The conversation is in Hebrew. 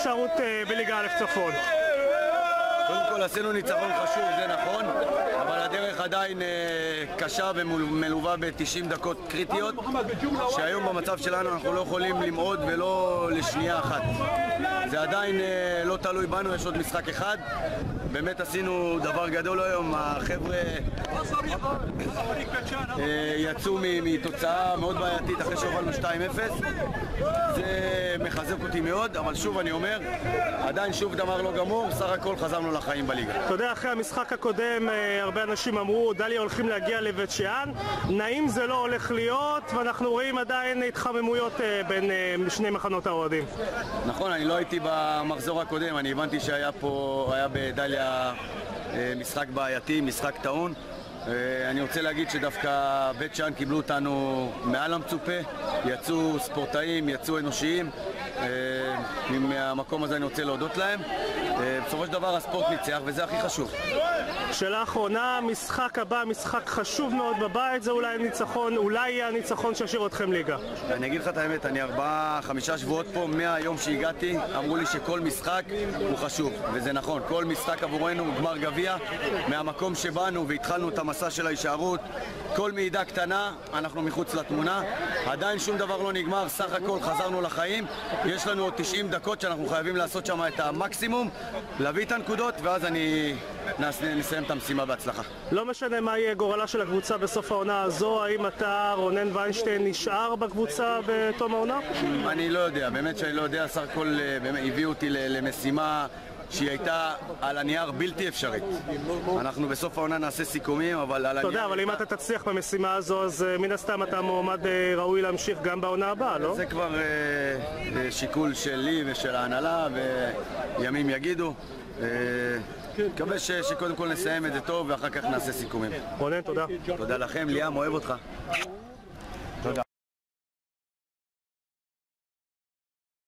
הישארות בליגה א' צפון? קודם כל עשינו ניצחון חשוב, זה נכון, אבל הדרך עדיין קשה ומלווה ב-90 דקות קריטיות, שהיום במצב שלנו אנחנו לא יכולים למעוד ולא לשנייה אחת. זה עדיין לא תלוי בנו, יש עוד משחק אחד. באמת עשינו דבר גדול היום, החבר'ה יצאו מתוצאה מאוד בעייתית אחרי שהובלנו 2-0. זה מחזק אותי מאוד, אבל שוב אני אומר, עדיין שוב דבר לא גמור, סך הכל חזרנו לחיים בליגה. אתה יודע, אחרי המשחק הקודם הרבה אנשים אמרו, דליה הולכים להגיע לבית שאן, נעים זה לא הולך להיות, ואנחנו רואים עדיין התחממויות בין שני מחנות האוהדים. נכון, אני לא הייתי במחזור הקודם, אני הבנתי שהיה בדליה משחק בעייתי, משחק טעון. אני רוצה להגיד שדווקא בית שאן קיבלו אותנו מעל המצופה, יצאו ספורטאים, יצאו אנושיים, מהמקום הזה אני רוצה להודות להם. בסופו של דבר הספורט ניצח וזה הכי חשוב. שאלה אחרונה, משחק הבא, משחק חשוב מאוד בבית, זה אולי הניצחון, אולי יהיה הניצחון שישאיר אתכם ליגה. אני אגיד לך את האמת, אני 4-5 שבועות פה, מהיום שהגעתי, אמרו לי שכל משחק הוא חשוב, וזה נכון, כל משחק עבורנו הוא גמר גביע, מהמקום שבאנו והתחלנו את המסע של ההישארות, כל מעידה קטנה, אנחנו מחוץ לתמונה, עדיין שום דבר לא נגמר, סך הכל חזרנו לחיים, יש לנו עוד 90 דקות שאנחנו חייבים לעשות שם את המקסימום, להביא את הנקודות, ואז נסיים את המשימה בהצלחה. לא משנה מה יהיה גורלה של הקבוצה בסוף העונה הזו, האם אתה, רונן ויינשטיין, נשאר בקבוצה בתום העונה? אני לא יודע, באמת שאני לא יודע, סך הכל הביאו אותי למשימה שהיא הייתה על הנייר בלתי אפשרית. אנחנו בסוף העונה נעשה סיכומים, אבל על הנייר... אתה יודע, אבל אם אתה תצליח במשימה הזו, אז מן הסתם אתה מועמד ראוי להמשיך גם בעונה הבאה, לא? זה כבר שיקול שלי ושל ההנהלה, וימים יגידו. מקווה שקודם כל נסיים את זה טוב ואחר כך נעשה סיכומים. רונן, תודה. תודה לכם, ליאם, אוהב אותך.